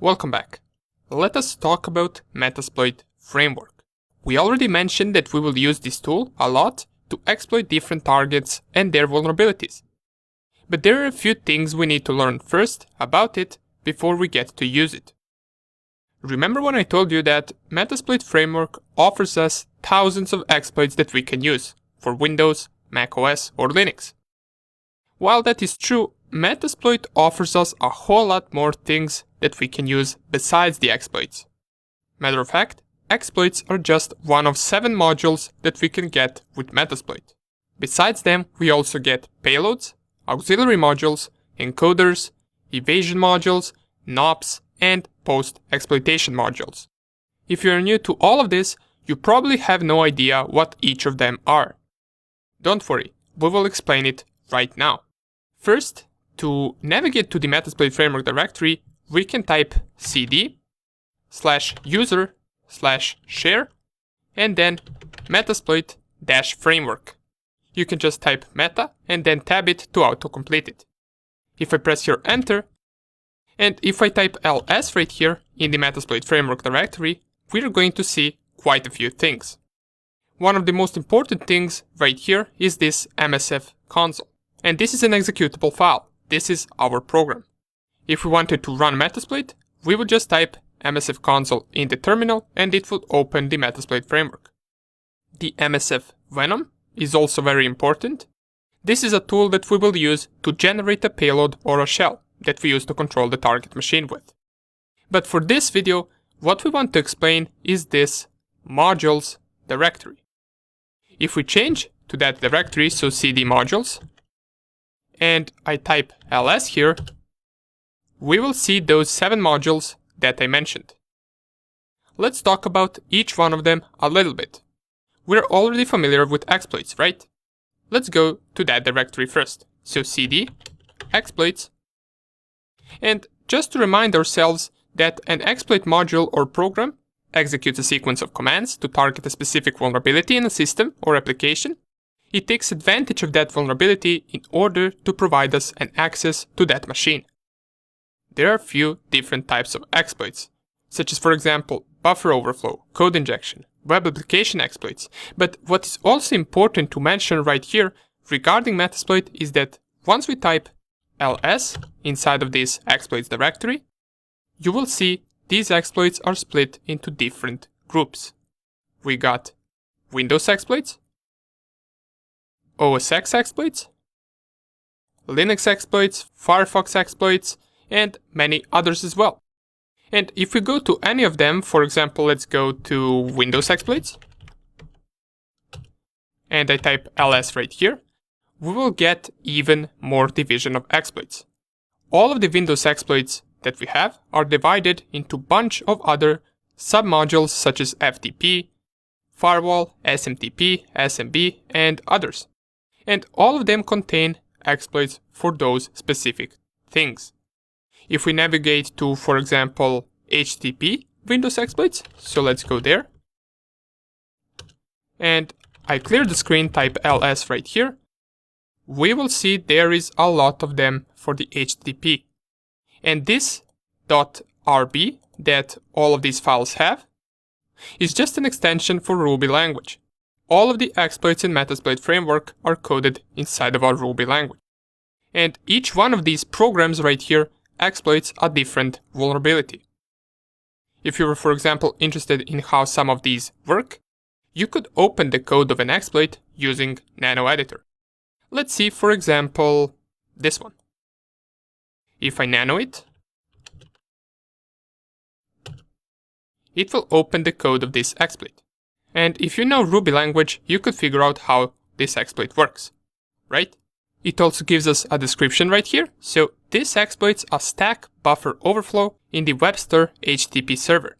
Welcome back. Let us talk about Metasploit Framework. We already mentioned that we will use this tool a lot to exploit different targets and their vulnerabilities. But there are a few things we need to learn first about it before we get to use it. Remember when I told you that Metasploit Framework offers us thousands of exploits that we can use for Windows, macOS or Linux? While that is true, Metasploit offers us a whole lot more things that we can use besides the exploits. Matter of fact, exploits are just one of 7 modules that we can get with Metasploit. Besides them, we also get payloads, auxiliary modules, encoders, evasion modules, NOPs, and post-exploitation modules. If you are new to all of this, you probably have no idea what each of them are. Don't worry, we will explain it right now. First, to navigate to the Metasploit Framework directory, we can type cd/user/share and then Metasploit-framework. You can just type meta and then tab it to autocomplete it. If I press here enter, and if I type ls right here in the Metasploit Framework directory, we're going to see quite a few things. One of the most important things right here is this MSF console. And this is an executable file. This is our program. If we wanted to run Metasploit, we would just type MSF console in the terminal and it would open the Metasploit framework. The MSF Venom is also very important. This is a tool that we will use to generate a payload or a shell that we use to control the target machine with. But for this video, what we want to explain is this modules directory. If we change to that directory, so cd modules, and I type ls here, we will see those 7 modules that I mentioned. Let's talk about each one of them a little bit. We're already familiar with exploits, right? Let's go to that directory first. So cd exploits. And just to remind ourselves that an exploit module or program executes a sequence of commands to target a specific vulnerability in a system or application. It takes advantage of that vulnerability in order to provide us an access to that machine. There are a few different types of exploits, such as for example buffer overflow, code injection, web application exploits. But what is also important to mention right here regarding Metasploit is that once we type ls inside of this exploits directory, you will see these exploits are split into different groups. We got Windows exploits, OS X exploits, Linux exploits, Firefox exploits, and many others as well. And if we go to any of them, for example, let's go to Windows exploits, and I type ls right here, we will get even more division of exploits. All of the Windows exploits that we have are divided into a bunch of other submodules such as FTP, firewall, SMTP, SMB, and others. And all of them contain exploits for those specific things. If we navigate to, for example, HTTP Windows exploits, so let's go there. And I clear the screen, type ls right here. We will see there is a lot of them for the HTTP. And this .rb that all of these files have is just an extension for Ruby language. All of the exploits in Metasploit Framework are coded inside of our Ruby language. And each one of these programs right here exploits a different vulnerability. If you were, for example, interested in how some of these work, you could open the code of an exploit using Nano Editor. Let's see, for example, this one. If I nano it, it will open the code of this exploit. And if you know Ruby language, you could figure out how this exploit works, right? It also gives us a description right here. So this exploits a stack buffer overflow in the Webster HTTP server.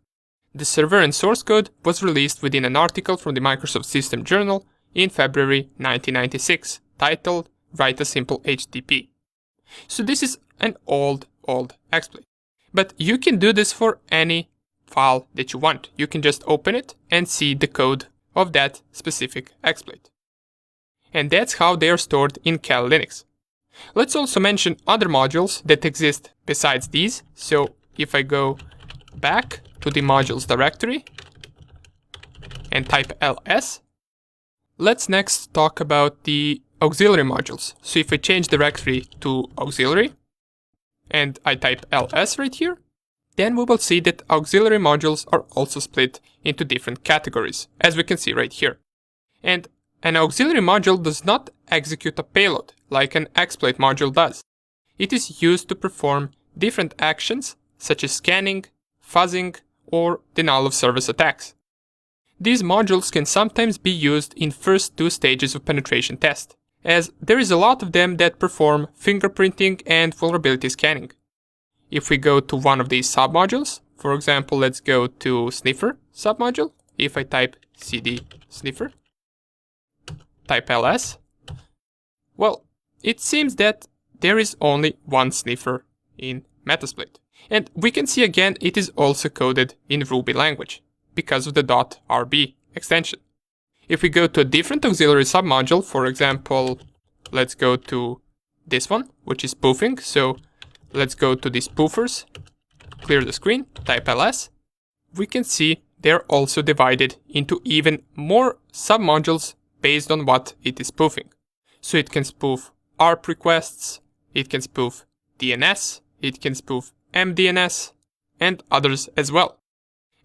The server and source code was released within an article from the Microsoft System Journal in February 1996, titled Write a Simple HTTP. So this is an old exploit. But you can do this for any file that you want. You can just open it and see the code of that specific exploit. And that's how they are stored in kalilinux. Let's also mention other modules that exist besides these. So if I go back to the modules directory and type ls, let's next talk about the auxiliary modules. So if I change directory to auxiliary and I type ls right here, then we will see that auxiliary modules are also split into different categories, as we can see right here. And an auxiliary module does not execute a payload like an exploit module does. It is used to perform different actions such as scanning, fuzzing, or denial of service attacks. These modules can sometimes be used in first two stages of penetration test, as there is a lot of them that perform fingerprinting and vulnerability scanning. If we go to one of these submodules, for example, let's go to sniffer submodule. If I type cd sniffer, type ls, well, it seems that there is only one sniffer in Metasploit. And we can see again it is also coded in Ruby language because of the .rb extension. If we go to a different auxiliary submodule, for example, let's go to this one, which is spoofing. So let's go to the spoofers, clear the screen, type ls. We can see they're also divided into even more submodules based on what it is spoofing. So it can spoof ARP requests, it can spoof DNS, it can spoof MDNS, and others as well.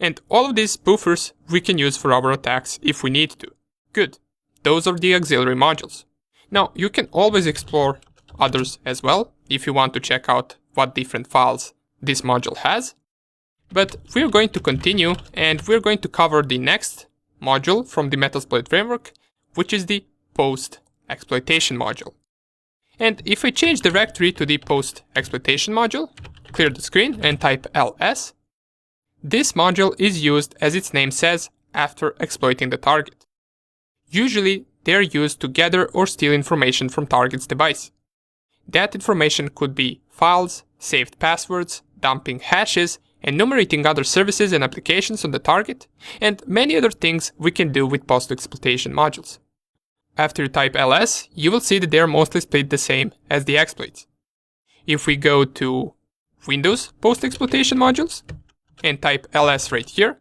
And all of these spoofers we can use for our attacks if we need to. Good. Those are the auxiliary modules. Now, you can always explore others as well if you want to check out what different files this module has. But we're going to continue and we're going to cover the next module from the Metasploit Framework, which is the post-exploitation module. And if I change directory to the post-exploitation module, clear the screen and type ls, this module is used, as its name says, after exploiting the target. Usually, they are used to gather or steal information from target's device. That information could be files, saved passwords, dumping hashes, enumerating other services and applications on the target, and many other things we can do with post-exploitation modules. After you type ls, you will see that they are mostly split the same as the exploits. If we go to Windows post-exploitation modules and type ls right here,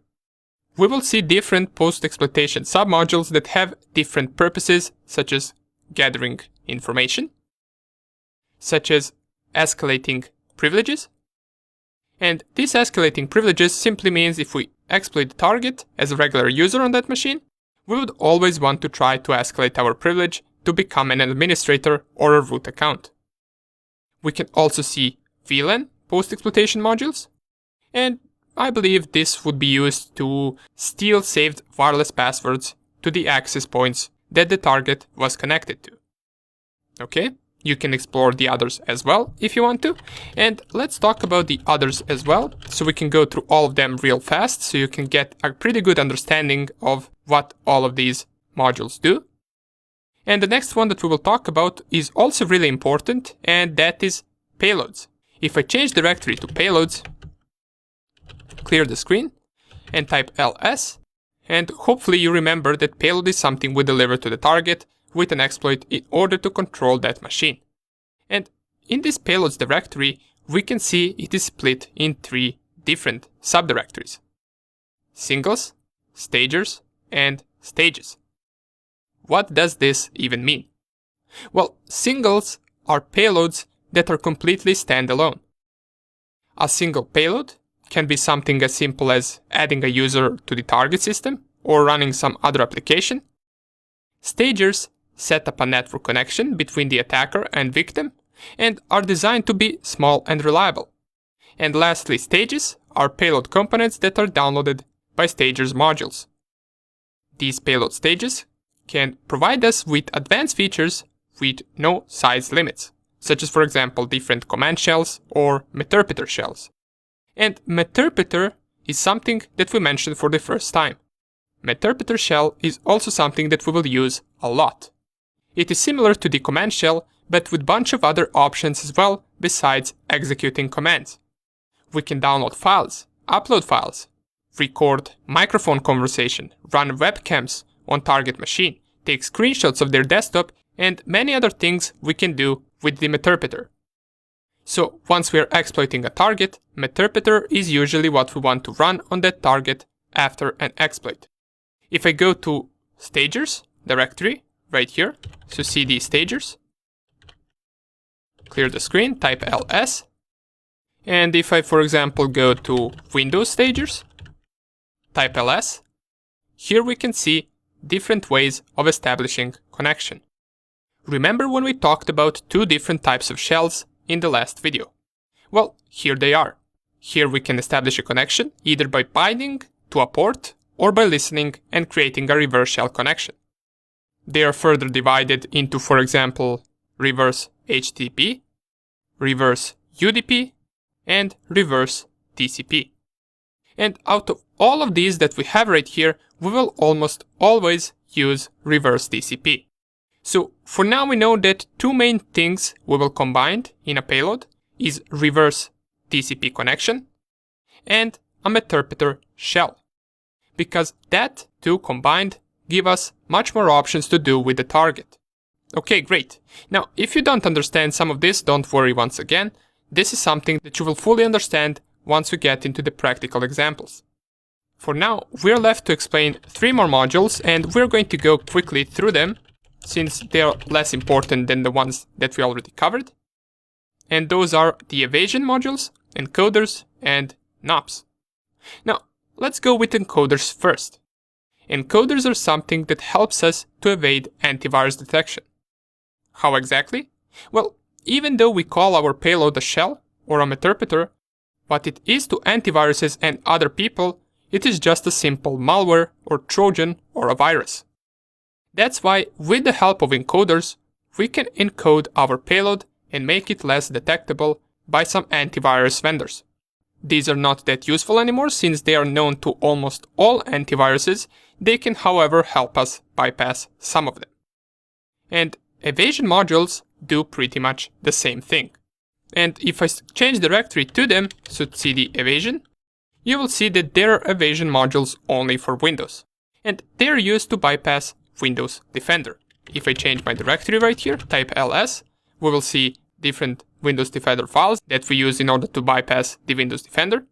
we will see different post-exploitation submodules that have different purposes, such as gathering information, such as escalating privileges. And these escalating privileges simply means if we exploit the target as a regular user on that machine, we would always want to try to escalate our privilege to become an administrator or a root account. We can also see VLAN post-exploitation modules, and I believe this would be used to steal saved wireless passwords to the access points that the target was connected to. Okay, you can explore the others as well if you want to, and let's talk about the others as well, so we can go through all of them real fast so you can get a pretty good understanding of what all of these modules do. And the next one that we will talk about is also really important, and that is payloads. If I change directory to payloads, clear the screen and type ls, and hopefully you remember that payload is something we deliver to the target with an exploit in order to control that machine. And in this payloads directory, we can see it is split in three different subdirectories: singles, stagers, and stages. What does this even mean? Well, singles are payloads that are completely standalone. A single payload can be something as simple as adding a user to the target system or running some other application. Stagers set up a network connection between the attacker and victim and are designed to be small and reliable. And lastly, stages are payload components that are downloaded by stagers modules. These payload stages can provide us with advanced features with no size limits, such as, for example, different command shells or meterpreter shells. And meterpreter is something that we mentioned for the first time. Meterpreter shell is also something that we will use a lot. It is similar to the command shell, but with a bunch of other options as well besides executing commands. We can download files, upload files, record microphone conversation, run webcams on target machine, take screenshots of their desktop, and many other things we can do with the meterpreter. So once we are exploiting a target, Meterpreter is usually what we want to run on that target after an exploit. If I go to stagers directory right here, so cd stagers, clear the screen, type ls, and if I, for example, go to Windows stagers, type ls, here we can see different ways of establishing connection. Remember when we talked about two different types of shells in the last video? Well, here they are. Here we can establish a connection either by binding to a port or by listening and creating a reverse shell connection. They are further divided into, for example, reverse HTTP, reverse UDP, and reverse TCP. And out of all of these that we have right here, we will almost always use reverse TCP. So for now we know that two main things we will combine in a payload is reverse TCP connection and a Meterpreter shell, because that two combined give us much more options to do with the target. Okay, great. Now, if you don't understand some of this, don't worry once again. This is something that you will fully understand once we get into the practical examples. For now, we're left to explain 3 more modules, and we're going to go quickly through them, since they are less important than the ones that we already covered. And those are the evasion modules, encoders, and NOPs. Now, let's go with encoders first. Encoders are something that helps us to evade antivirus detection. How exactly? Well, even though we call our payload a shell or a Meterpreter, what it is to antiviruses and other people, it is just a simple malware or Trojan or a virus. That's why, with the help of encoders, we can encode our payload and make it less detectable by some antivirus vendors. These are not that useful anymore since they are known to almost all antiviruses. They can, however, help us bypass some of them. And evasion modules do pretty much the same thing. And if I change directory to them, so cd evasion, you will see that there are evasion modules only for Windows. And they are used to bypass Windows Defender. If I change my directory right here, type ls, we will see different Windows Defender files that we use in order to bypass the Windows Defender.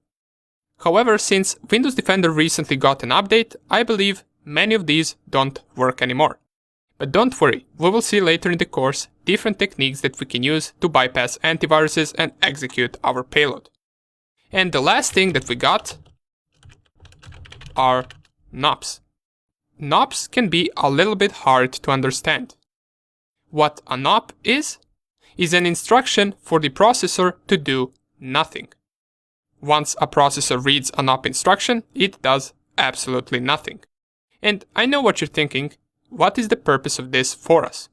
However, since Windows Defender recently got an update, I believe many of these don't work anymore. But don't worry, we will see later in the course different techniques that we can use to bypass antiviruses and execute our payload. And the last thing that we got are NOPs. NOPs can be a little bit hard to understand. What a NOP is an instruction for the processor to do nothing. Once a processor reads a NOP instruction, it does absolutely nothing. And I know what you're thinking, what is the purpose of this for us?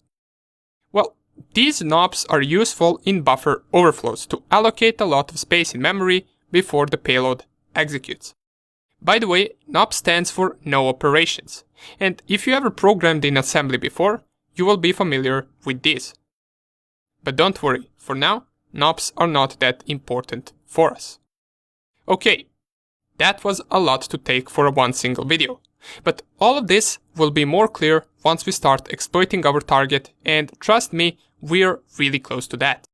Well, these NOPs are useful in buffer overflows to allocate a lot of space in memory before the payload executes. By the way, NOP stands for no operations, and if you ever programmed in assembly before, you will be familiar with this. But don't worry, for now, NOPs are not that important for us. Okay, that was a lot to take for one single video, but all of this will be more clear once we start exploiting our target, and trust me, we're really close to that.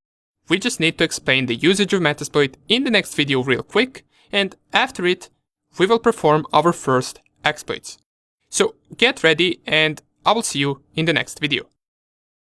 We just need to explain the usage of Metasploit in the next video real quick, and after it, we will perform our first exploits. So get ready, and I will see you in the next video.